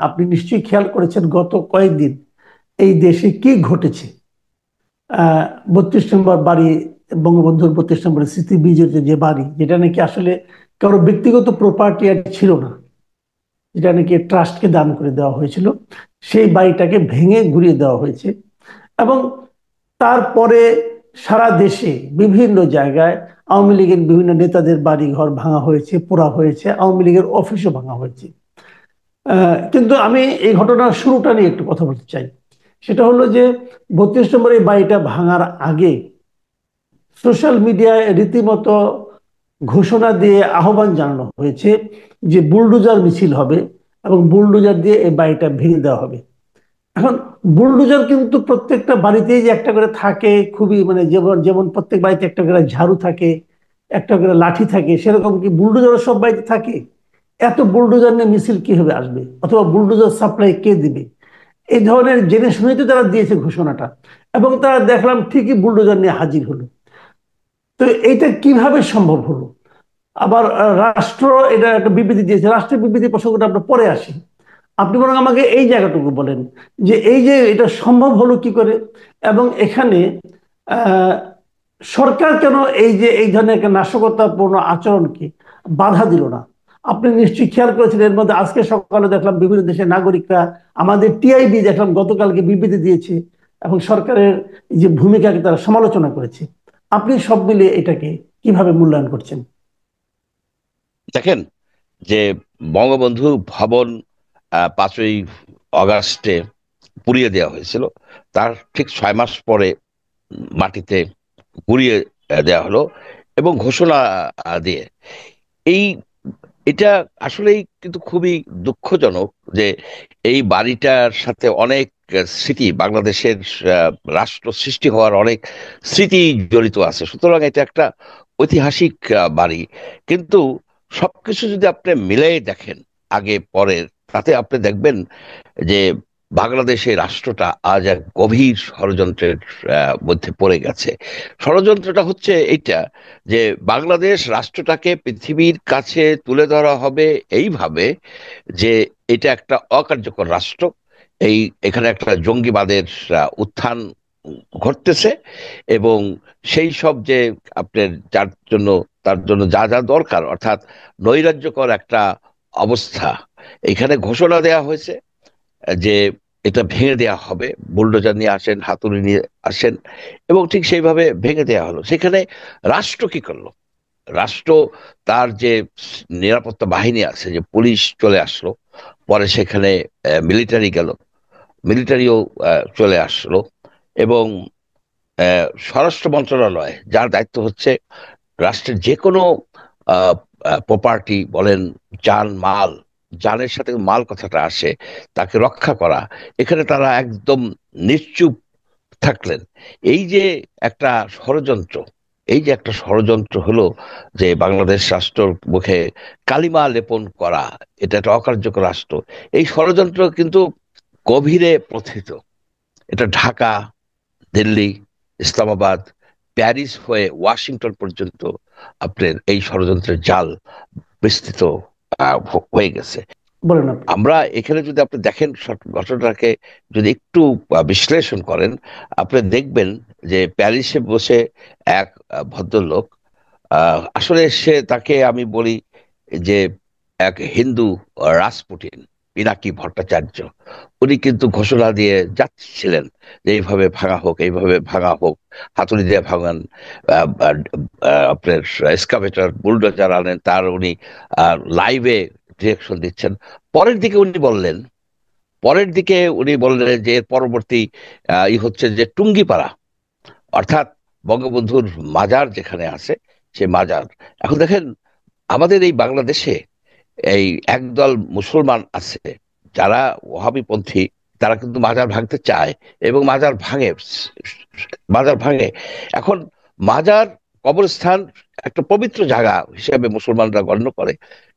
আপনি নিশ্চয়ই খেয়াল করেছেন গত কয়েকদিন এই দেশে কি ঘটেছে। 32 নম্বর বাড়ি, বঙ্গবন্ধুর 32 নম্বরের স্মৃতি বিজড়িত যে বাড়ি, যেটা নাকি আসলে কারো ব্যক্তিগত প্রপার্টি আর ছিল না, যেটা নাকি ট্রাস্টকে দান করে দেওয়া হয়েছিল, সেই বাড়িটাকে ভেঙে ঘুরিয়ে দেওয়া হয়েছে। এবং তারপরে সারা দেশে বিভিন্ন জায়গায় আওয়ামী লীগের বিভিন্ন নেতাদের বাড়ি ঘর ভাঙা হয়েছে, পোড়া হয়েছে, আওয়ামী লীগের অফিসও ভাঙা হয়েছে। কিন্তু আমি এই ঘটনার শুরুটা নিয়ে একটু কথা বলতে চাই। সেটা হলো যে 32 নম্বর এই বাড়িটা ভাঙার আগে সোশ্যাল মিডিয়ায় রীতিমতো ঘোষণা দিয়ে আহ্বান জানানো হয়েছে যে বুলডোজার মিছিল হবে এবং বুলডোজার দিয়ে এই বাড়িটা ভেঙে দেওয়া হবে। এখন বুলডোজার কিন্তু প্রত্যেকটা বাড়িতেই যে একটা করে থাকে, খুবই মানে যেমন যেমন প্রত্যেক বাড়িতে একটা করে ঝাড়ু থাকে, একটা করে লাঠি থাকে, সেরকম কি বুলডোজারও সব বাড়িতে থাকে? এত বুলডোজার নিয়ে মিছিল কিভাবে আসবে, অথবা বুলডোজার সাপ্লাই কে দিবে? এই ধরনের জেনে শুনেই তো তারা দিয়েছে ঘোষণাটা, এবং তারা দেখলাম ঠিকই বুলডোজার নিয়ে হাজির হলো। তো এইটা কিভাবে সম্ভব হলো? আবার রাষ্ট্র এটা একটা বিবৃতি দিয়েছে, রাষ্ট্রের বিবৃতি প্রসঙ্গটা আমরা পরে আসি। আপনি বরং আমাকে এই জায়গাটুকু বলেন যে এই যে এটা সম্ভব হলো কি করে, এবং এখানে আহ, সরকার কেন এই যে এই ধরনের একটা নাশকতাপূর্ণ আচরণকে বাধা দিল না? আপনি নিশ্চয়ই খেয়াল করেছেন, এর মধ্যে আজকে সকালে দেখলাম বিভিন্ন দেশের নাগরিকরা, আমাদের টিআইবি দেখলাম গতকালকে বিবৃতি দিয়েছে এবং সরকারের যে ভূমিকাকে তারা সমালোচনা করেছে। আপনি সব মিলিয়ে এটাকে কিভাবে মূল্যায়ন করছেন? দেখেন যে বঙ্গবন্ধু ভবন 5ই আগস্টে পুড়িয়ে দেওয়া হয়েছিল। তার ঠিক 6 মাস পরে মাটিতে পুড়িয়ে দেওয়া হলো এবং ঘোষণা দিয়ে এই এটা আসলেই কিন্তু খুবই দুঃখজনক যে এই বাড়িটার সাথে অনেক স্মৃতি, বাংলাদেশের রাষ্ট্র সৃষ্টি হওয়ার অনেক স্মৃতি জড়িত আছে। সুতরাং এটা একটা ঐতিহাসিক বাড়ি। কিন্তু সবকিছু যদি আপনি মিলাই দেখেন আগে পরের, তাতে আপনি দেখবেন যে বাংলাদেশের রাষ্ট্রটা আজ এক গভীর ষড়যন্ত্রের মধ্যে পড়ে গেছে। ষড়যন্ত্রটা হচ্ছে এইটা যে বাংলাদেশ রাষ্ট্রটাকে পৃথিবীর কাছে তুলে ধরা হবে এইভাবে যে এটা একটা অকার্যকর রাষ্ট্র। এখানে একটা জঙ্গিবাদের উত্থান ঘটতেছে এবং সেই সব যে আপনার তার জন্য যা যা দরকার, অর্থাৎ নৈরাজ্যকর একটা অবস্থা, এখানে ঘোষণা দেয়া হয়েছে যে এটা ভেঙে দেয়া হবে। বুলডোজার নিয়ে আসেন, হাতুড়ি নিয়ে আসেন, এবং ঠিক সেইভাবে ভেঙে দেয়া হলো। সেখানে রাষ্ট্র কি করলো? রাষ্ট্র তার যে নিরাপত্তা বাহিনী আছে, যে পুলিশ চলে আসলো, পরে সেখানে মিলিটারি গেল, মিলিটারিও চলে আসলো, এবং স্বরাষ্ট্র মন্ত্রণালয়, যার দায়িত্ব হচ্ছে রাষ্ট্রের যে কোনো প্রপার্টি বলেন, যান মাল, যানের সাথে মাল কথাটা আসে, তাকে রক্ষা করা, এখানে তারা একদম নিশ্চুপ থাকলেন। এই যে একটা ষড়যন্ত্র, এই যে একটা ষড়যন্ত্র হলো যে বাংলাদেশ রাষ্ট্রর মুখে কালিমা লেপন করা, এটা একটা অকার্যকর রাষ্ট্র। এই ষড়যন্ত্র কিন্তু গভীরে প্রথিত। এটা ঢাকা, দিল্লি, ইসলামাবাদ, প্যারিস হয়ে ওয়াশিংটন পর্যন্ত আপনার এই ষড়যন্ত্রের জাল বিস্তৃত হয়ে গেছে। বলেন আপনি। আমরা এখানে যদি আপনি দেখেন ঘটনাটাকে, যদি একটু বিশ্লেষণ করেন, আপনি দেখবেন যে প্যারিসে বসে এক ভদ্রলোক, আসলে তাকে আমি বলি যে এক হিন্দু রাসপুটিন, পিনাকি ভট্টাচার্য, উনি কিন্তু ঘোষণা দিয়ে যাচ্ছিলেন যে এইভাবে ভাঙা হোক, এইভাবে ভাঙা হোক, হাতুড়ি দিয়ে ভাঙান, আপনার এক্সকাভেটর বুলডোজার আনেন, তার উনি লাইভে ডিরেকশন দিচ্ছেন। পরের দিকে উনি বললেন যে এর পরবর্তী হচ্ছে যে টুঙ্গিপাড়া, অর্থাৎ বঙ্গবন্ধুর মাজার যেখানে আছে, সে মাজার। এখন দেখেন, আমাদের এই বাংলাদেশে এই একদল মুসলমান আছে যারা ওহাবিপন্থী, তারা কিন্তু মাজার ভাঙতে চায় এবং মাজার ভাঙে। এখন মাজার, কবরস্থান একটা পবিত্র জায়গা হিসেবে মুসলমানরা গণ্য করে।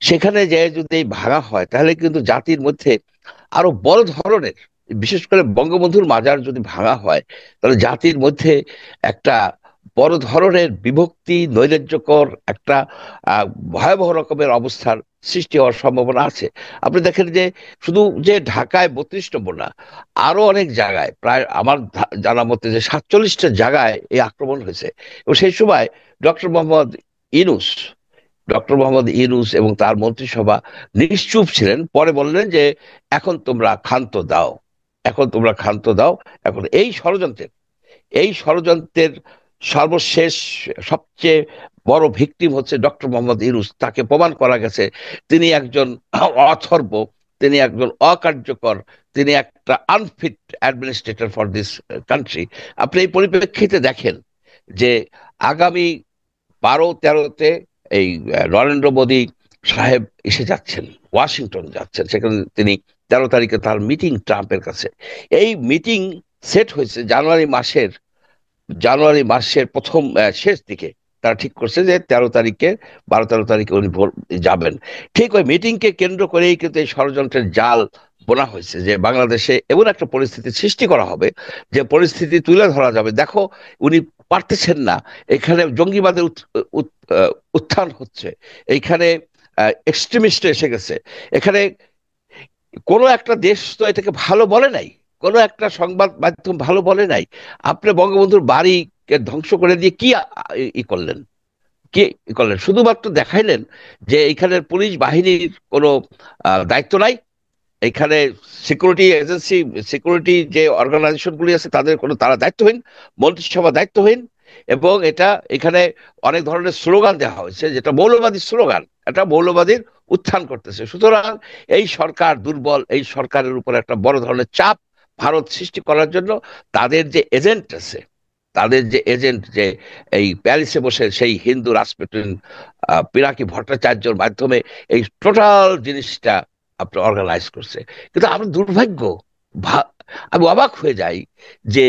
সেখানে যে যদি ভাঙা হয়, তাহলে কিন্তু জাতির মধ্যে আরো বড় ধরনের, বিশেষ করে বঙ্গবন্ধুর মাজার যদি ভাঙা হয়, তাহলে জাতির মধ্যে একটা বড় ধরনের বিভক্তি, নৈরাজ্যকর একটা ভয়াবহ রকমের অবস্থার সৃষ্টি হওয়ার সম্ভাবনা আছে। আপনি দেখেন যে শুধু যে ঢাকায় 32 নম্বর না, আরো অনেক জায়গায়, প্রায় আমার জানা মতে যে 47টা জায়গায় এই আক্রমণ হয়েছে। এবং সেই সময় ডক্টর মোহাম্মদ ইউনূস ডক্টর মোহাম্মদ ইউনূস এবং তার মন্ত্রিসভা নিশ্চুপ ছিলেন। পরে বললেন যে এখন তোমরা ক্ষান্ত দাও, এখন তোমরা ক্ষান্ত দাও। এখন এই ষড়যন্ত্রের সর্বশেষ সবচেয়ে বড় ভিকটিম হচ্ছে ডক্টর মোহাম্মদ ইউনূস। তাকে প্রমাণ করা গেছে তিনি একজন অথর্ব, তিনি একজন অকার্যকর, তিনি একটা unfit administrator for this country. আপনি এই পরিপ্রেক্ষিতে দেখেন যে আগামী 12-13-তে এই নরেন্দ্র মোদী সাহেব এসে যাচ্ছেন, ওয়াশিংটন যাচ্ছেন। সেখানে তিনি 13 তারিখে তার মিটিং ট্রাম্পের কাছে। এই মিটিং সেট হয়েছে জানুয়ারি মাসের প্রথম শেষ দিকে। তারা ঠিক করছে যে 13 তারিখে, 12-13 তারিখে উনি যাবেন। ঠিক ওই মিটিংকে কেন্দ্র করেই কিন্তু এই ষড়যন্ত্রের জাল বোনা হয়েছে যে বাংলাদেশে এমন একটা পরিস্থিতি সৃষ্টি করা হবে, যে পরিস্থিতি তুলে ধরা যাবে, দেখো উনি পারতেছেন না, এখানে জঙ্গিবাদের উত্থান হচ্ছে, এইখানে এক্সট্রিমিস্ট এসে গেছে, এখানে কোনো একটা দেশ তো এটাকে ভালো বলে নাই, কোনো একটা সংবাদ মাধ্যম ভালো বলে নাই। আপনি বঙ্গবন্ধুর বাড়িকে ধ্বংস করে দিয়ে কি করলেন, শুধুমাত্র দেখাইলেন যে এখানের পুলিশ বাহিনীর কোনো দায়িত্ব নাই, এখানে সিকিউরিটি এজেন্সি, সিকিউরিটি যে অর্গানাইজেশন গুলি আছে তারা দায়িত্বহীন, মন্ত্রিসভা দায়িত্বহীন। এবং এখানে অনেক ধরনের স্লোগান দেওয়া হয়েছে, যেটা মৌলবাদী স্লোগান, এটা মৌলবাদীর উত্থান করতেছে। সুতরাং এই সরকার দুর্বল, এই সরকারের উপর একটা বড় ধরনের চাপ ভারত সৃষ্টি করার জন্য তাদের যে এজেন্ট আছে, যে এই প্যারিসে বসে সেই হিন্দু রাজপুটিন পিনাকি ভট্টাচার্যর মাধ্যমে এই টোটাল জিনিসটা আপনার অর্গানাইজ করছে। কিন্তু আমার দুর্ভাগ্য, আমি অবাক হয়ে যাই যে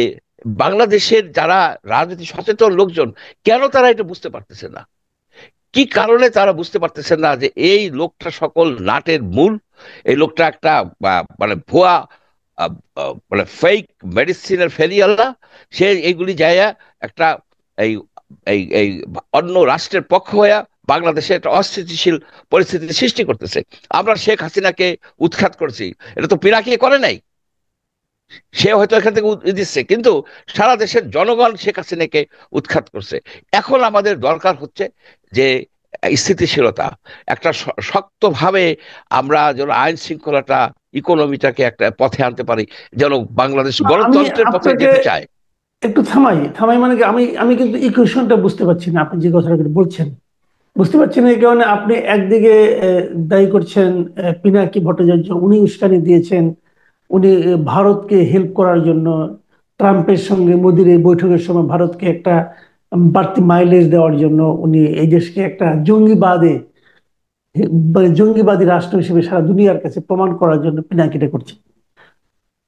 বাংলাদেশের যারা রাজনীতি সচেতন লোকজন, কেন তারা এটা বুঝতে পারতেছে না? কি কারণে তারা বুঝতে পারতেছেন না যে এই লোকটা সকল নাটের মূল? এই লোকটা একটা মানে ভুয়া, মানে ফেক মেডিসিনের ফেরিয়ালা। সে এইগুলি যাইয়া একটা এই এই এই অন্য রাষ্ট্রের পক্ষ হইয়া বাংলাদেশে একটা অস্থিতিশীল পরিস্থিতি সৃষ্টি করতেছে। আমরা শেখ হাসিনাকে উৎখাত করছি, এটা তো পিনাকি করে নাই, সে হয়তো এখান থেকে দিচ্ছে, কিন্তু সারা দেশের জনগণ শেখ হাসিনাকে উৎখাত করছে। এখন আমাদের দরকার হচ্ছে যে স্থিতিশীলতা, একটা শক্তভাবে আমরা যেন আইন শৃঙ্খলাটা, ইকোনমিটাকে একটা পথে আনতে পারি, যেন বাংলাদেশ আমি গণতন্ত্রের পথে আপনাকে যেতে চায়। একটু থামাই থামাই, মানে কি, আমি আমি কিন্তু ইকুয়েশনটা বুঝতে পারছি না, আপনি যে কথাটা বলছেন বুঝতে পারছেন। এই কারণে আপনি একদিকে দায়ী করছেন পিনাকি ভট্টাচার্য, উনি উস্কানি দিয়েছেন, উনি ভারতকে হেল্প করার জন্য ট্রাম্পের সঙ্গে মোদির এই বৈঠকের সময় ভারতকে একটা বাড়তি মাইলেজ দেওয়ার জন্য উনি এই দেশকে একটা মানে জঙ্গিবাদী রাষ্ট্র হিসেবে সারা দুনিয়ার কাছে প্রমাণ করার জন্য পিনাকিটা করছে,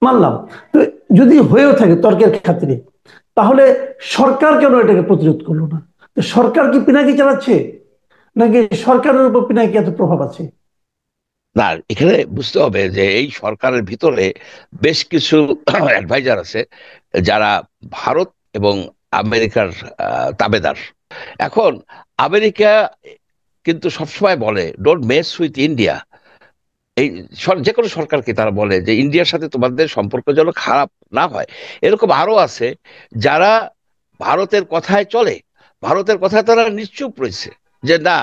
মানলাম। তো যদি হয়েও থাকে তর্কের খাতিরে, তাহলে সরকার কেন এটাকে প্রতিরোধ করলো না? তো সরকার কি পিনাকি চালাচ্ছে, নাকি সরকারের উপর পিনাকি এত প্রভাব আছে? না, এখানে বুঝতে হবে যে এই সরকারের ভিতরে বেশ কিছু অ্যাডভাইজার আছে যারা ভারত এবং আমেরিকার তাবেদার। এখন আমেরিকা কিন্তু সবসময় বলে ডোন্ট মেস উইথ ইন্ডিয়া। এই যে কোনো সরকারকে তারা বলে যে ইন্ডিয়ার সাথে তোমাদের সম্পর্ক যেন খারাপ না হয়। এরকম আরো আছে যারা ভারতের কথায় চলে, ভারতের কথায় তারা নিশ্চুপ রয়েছে যে না,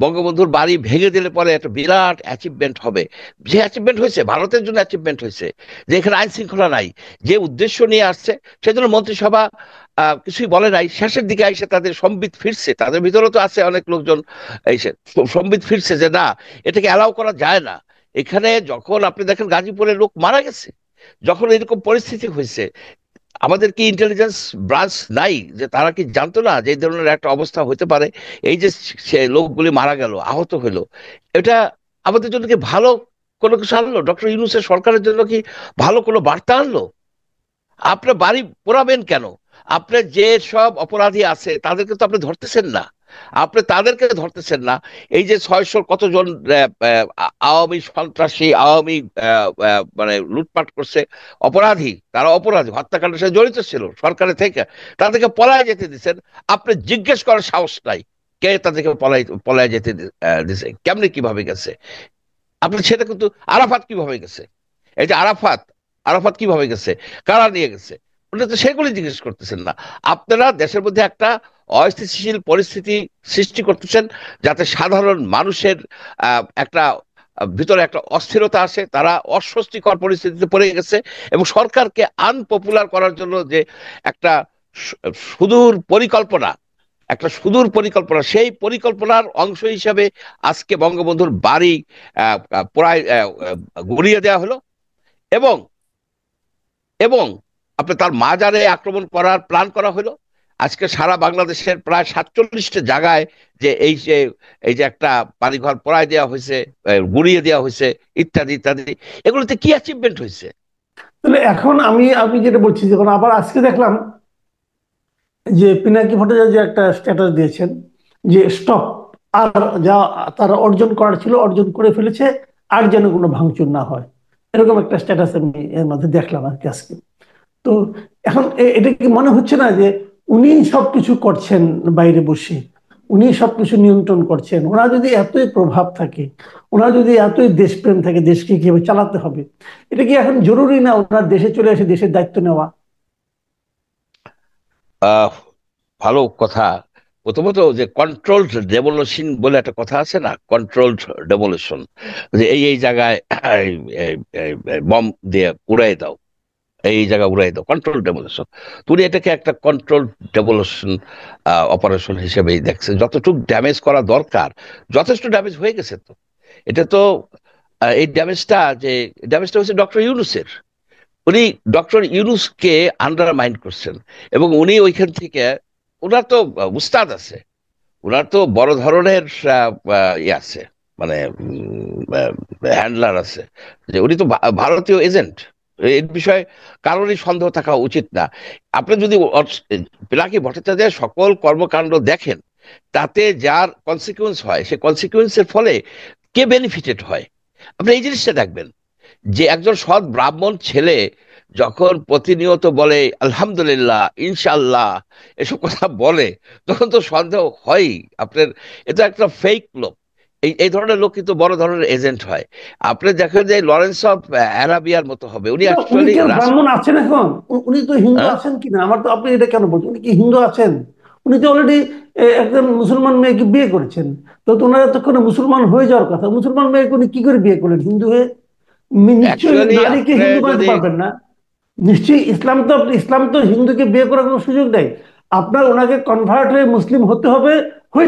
বঙ্গবন্ধুর বাড়ি ভেঙে দিলে পরে একটা বিরাট অ্যাচিভমেন্ট হবে। যে অ্যাচিভমেন্ট হয়েছে, ভারতের জন্য অ্যাচিভমেন্ট হয়েছে যে এখানে আইন শৃঙ্খলা নাই, যে উদ্দেশ্য নিয়ে আসছে সেজন্য মন্ত্রিসভা কিছুই বলে নাই। শেষের দিকে এসে তাদের সম্বিত ফিরছে, তাদের ভিতরে তো আছে অনেক লোকজন এসে সম্বিত ফিরছে যে না, এটাকে অ্যালাউ করা যায় না। এখানে যখন আপনি দেখেন গাজীপুরে লোক মারা গেছে, যখন এরকম পরিস্থিতি হয়েছে, আমাদের কি ইন্টেলিজেন্স ব্রাঞ্চ নাই যে তারা কি জানতো না যে এই ধরনের একটা অবস্থা হতে পারে? এই যে সে লোকগুলি মারা গেল, আহত হইলো, এটা আমাদের জন্য কি ভালো কোনো কিছু আনলো? ডক্টর ইউনূসের সরকারের জন্য কি ভালো কোনো বার্তা আনলো? আপনার বাড়ি পোড়াবেন কেন? আপনার যে সব অপরাধী আছে তাদেরকে তো আপনি ধরতেছেন না। আপনি তাদেরকে ধরতেছেন না। এই যে 600 কতজন আওয়ামী সন্ত্রাসী, আওয়ামী মানে লুটপাট করছে, অপরাধী, তারা অপরাধী, হত্যাকাণ্ডের সাথে জড়িত ছিল সরকারের থেকে, তাদেরকে পলায় যেতে দিচ্ছেন। আপনি জিজ্ঞেস করার সাহস নাই কে তাদেরকে পলায় যেতে দিছে, কেমনে, কিভাবে গেছে। আপনি সেটা কিন্তু, আরাফাত কিভাবে গেছে, এই যে আরাফাত, আরাফাত কিভাবে গেছে, কারা নিয়ে গেছে, ওটা তো সেগুলি জিজ্ঞেস করতেছেন না। আপনারা দেশের মধ্যে একটা অস্থিতিশীল পরিস্থিতি সৃষ্টি করতেছেন, যাতে সাধারণ মানুষের একটা ভিতরে একটা অস্থিরতা আসে, তারা অস্বস্তিকর পরিস্থিতিতে পড়ে গেছে। এবং সরকারকে আনপপুলার করার জন্য যে একটা সু- সুদূর পরিকল্পনা, একটা সুদূর পরিকল্পনা, সেই পরিকল্পনার অংশ হিসাবে আজকে বঙ্গবন্ধুর বাড়ি প্রায় গুড়িয়ে দেওয়া হলো। এবং এবং আপনি তার মাজারে আক্রমণ করার প্ল্যান করা হলো। আজকে সারা বাংলাদেশের প্রায় 47টা জায়গায় যে এই যে একটা বাড়িঘর পড়ায় দেওয়া হয়েছে, গুড়িয়ে দেওয়া হয়েছে, ইত্যাদি ইত্যাদি, এগুলোতে কি অ্যাচিভমেন্ট হয়েছে? তাহলে এখন আমি আমি যেটা বলছি, যখন আবার আজকে দেখলাম যে পিনাকি ভট্টাচার্য যে একটা স্ট্যাটাস দিয়েছেন যে স্টপ, আর যা তারা অর্জন করার ছিল অর্জন করে ফেলেছে, আর যেন কোনো ভাঙচুর না হয়, এরকম একটা স্ট্যাটাস আমি এর মধ্যে দেখলাম আর কি আজকে। তো এখন এটা কি মনে হচ্ছে না যে উনি সবকিছু করছেন বাইরে বসে, উনি সবকিছু নিয়ন্ত্রণ করছেন? ওনার যদি এতই প্রভাব থাকে, ওনার যদি এতই দেশপ্রেম থাকে, দেশকে কিভাবে চালাতে হবে, এটা কি এখন জরুরি না ওনার দেশে চলে এসে দেশের দায়িত্ব নেওয়া? আহ ভালো কথা। প্রথমত, যে কন্ট্রোলড ডেমোলিশন বলে একটা কথা আছে না, কন্ট্রোলড ডেমোলিশন, যে এই এই জায়গায় বম দিয়ে উড়াই দাও, এই জায়গা উড়াই দাও, কন্ট্রোল ডেমোলিশন। তুমি এটাকে একটা কন্ট্রোল ডেমোলিশন অপারেশন হিসেবেই দেখছে। যতটুকু ড্যামেজ করা দরকার যথেষ্ট ড্যামেজ হয়ে গেছে তো। এটা তো এই ড্যামেজটা হচ্ছে ডক্টর ইউনূসের। উনি ডক্টর ইউনূসকে আন্ডারমাইন করছেন। এবং উনি ওইখান থেকে, ওনার তো উস্তাদ আছে, ওনার তো বড় ধরনের ইয়ে আছে, মানে হ্যান্ডলার আছে, যে উনি তো ভারতীয় এজেন্ট। এর বিষয়ে কারোরই সন্দেহ থাকা উচিত না। আপনি যদি পিনাকি ভট্টাচার্যের সকল কর্মকাণ্ড দেখেন, তাতে যার কনসিকুয়েন্স হয়, সে কনসিকুয়েন্সের ফলে কে বেনিফিটেড হয়, আপনি এই জিনিসটা দেখবেন। যে একজন সৎ ব্রাহ্মণ ছেলে যখন প্রতিনিয়ত বলে আলহামদুলিল্লাহ, ইনশাল্লাহ, এসব কথা বলে, তখন তো সন্দেহ হয়ই আপনার, এটা একটা ফেক লোক। এই এই ধরনের লোক কিন্তু বড় ধরনের এজেন্ট হয়। আপনি দেখেন যে লরেন্স অফ অ্যারাবিয়ার মতো হবে, উনি না, উনি অ্যাকচুয়ালি কি ব্রাহ্মণ আছেন এখন? উনি তো হিন্দু হ্যাঁ, আছেন কিনা, আমার তো, আপনি এটা কেন বলছেন? উনি কি হিন্দু আছেন? উনি তো অলরেডি একজন মুসলমান মেয়েকে বিয়ে করেছেন। তো তো ওনার এতক্ষণে মুসলমান হয়ে যাওয়ার কথা, মুসলমান মেয়েকে উনি কি করে বিয়ে করলেন হিন্দু হয়ে? নিশ্চয়ই অ্যাকচুয়ালি নারীকে আপনি হিন্দু বানাতে যদি পারবেন না। নিশ্চয়ই ইসলাম তো হিন্দুকে বিয়ে করার কোনো সুযোগ নেই। আপনার ওনাকে কনভার্ট হয়ে মুসলিম হতে হবে, হয়ে